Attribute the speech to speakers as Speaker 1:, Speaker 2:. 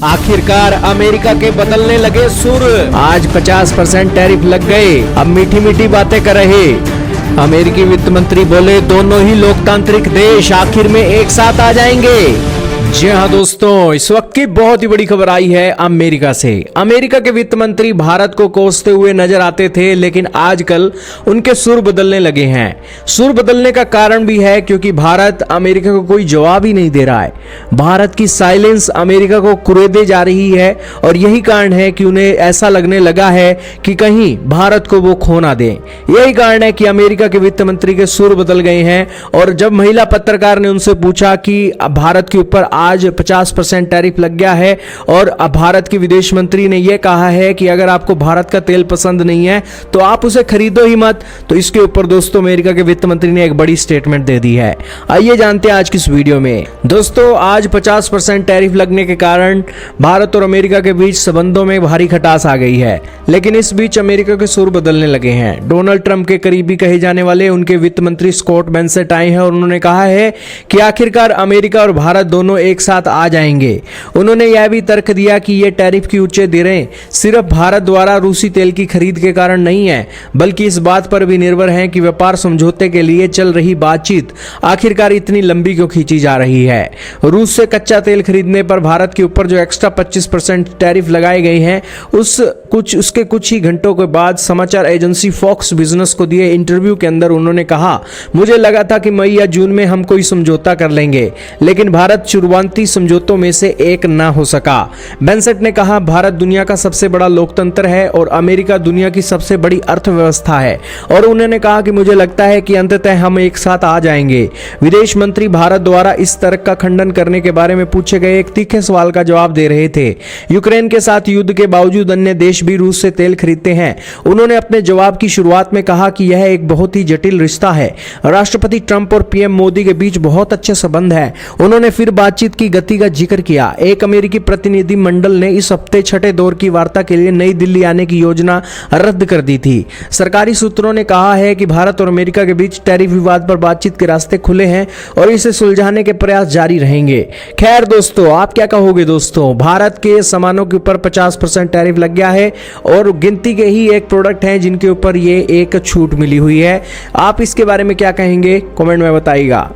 Speaker 1: आखिरकार अमेरिका के बदलने लगे सुर। आज 50% टैरिफ लग गए। अब मीठी मीठी बातें कर रहे अमेरिकी वित्त मंत्री बोले दोनों ही लोकतांत्रिक देश आखिर में एक साथ आ जाएंगे। जी हाँ दोस्तों, इस वक्त की बहुत ही बड़ी खबर आई है अमेरिका से। अमेरिका के वित्त मंत्री भारत को कोसते हुए नजर आते थे, लेकिन आजकल उनके सुर बदलने लगे हैं। सुर बदलने का कारण भी है क्योंकि भारत अमेरिका को कोई जवाब ही नहीं दे रहा है। भारत की साइलेंस अमेरिका को कुरेदे जा रही है और यही कारण है कि उन्हें ऐसा लगने लगा है कि कहीं भारत को वो खो ना दें। यही कारण है कि अमेरिका के वित्त मंत्री के सुर बदल गए हैं। और जब महिला पत्रकार ने उनसे पूछा कि भारत के ऊपर आज 50% टैरिफ लग गया है और अब भारत की विदेश मंत्री ने यह कहा है कि अगर आपको भारत का तेल पसंद नहीं है तो आप उसे खरीदो ही मत, तो इसके ऊपर दोस्तों अमेरिका के वित्त मंत्री ने एक बड़ी स्टेटमेंट दे दी है। आइए जानते हैं आज की इस वीडियो में। दोस्तों, आज 50% टैरिफ लगने के कारण भारत और अमेरिका के बीच संबंधों में भारी खटास आ गई है, लेकिन इस बीच अमेरिका के सुर बदलने लगे हैं। डोनाल्ड ट्रंप के करीबी कहे जाने वाले उनके वित्त मंत्री स्कॉट बेसेंट आए हैं और उन्होंने कहा है कि आखिरकार अमेरिका और भारत दोनों एक साथ आ जाएंगे। उन्होंने यह भी तर्क दिया कि ये टैरिफ की उच्च दरें सिर्फ भारत द्वारा रूसी तेल की खरीद के कारण नहीं है, बल्कि इस बात पर भी निर्भर है कि व्यापार समझौते के लिए चल रही बातचीत आखिरकार इतनी लंबी क्यों खींची जा रही है। रूस से कच्चा तेल खरीदने पर भारत के ऊपर जो एक्स्ट्रा 25% टैरिफ लगाए गए हैं, उसके कुछ ही घंटों के बाद समाचार एजेंसी फॉक्स बिजनेस को दिए इंटरव्यू के अंदर उन्होंने कहा, मुझे लगा था कि मई या जून में हम कोई समझौता कर लेंगे, लेकिन भारत शुरुआती समझौतों में से एक ना हो सका। बेसेंट ने कहा, भारत दुनिया का सबसे बड़ा लोकतंत्र है और अमेरिका दुनिया की सबसे बड़ी अर्थव्यवस्था है, और उन्होंने कहा कि मुझे लगता है कि अंततः हम एक साथ आ जाएंगे। विदेश मंत्री भारत द्वारा इस तर्क का खंडन करने के बारे में पूछे गए एक तीखे सवाल का जवाब दे रहे थे। यूक्रेन के साथ युद्ध के बावजूद अन्य देश भी रूस से तेल खरीदते हैं। उन्होंने अपने जवाब की शुरुआत में कहा कि यह एक बहुत ही जटिल रिश्ता है। राष्ट्रपति ट्रंप और पीएम मोदी के बीच बहुत अच्छे संबंध है। उन्होंने फिर बातचीत की गति का जिक्र किया। एक अमेरिकी प्रतिनिधि मंडल ने इस हफ्ते छठे दौर की वार्ता के लिए नई दिल्ली आने की योजना रद्द कर दी थी। सरकारी सूत्रों ने कहा है कि भारत और अमेरिका के बीच टैरिफ विवाद पर बातचीत के रास्ते खुले हैं और इसे सुलझाने के प्रयास जारी रहेंगे। खैर दोस्तों, आप क्या कहोगे दोस्तों? भारत के सामानों के ऊपर 50% टैरिफ लग गया है और गिनती के ही एक प्रोडक्ट हैं जिनके ऊपर ये एक छूट मिली हुई है। आप इसके बारे में क्या कहेंगे? कमेंट में बताइएगा।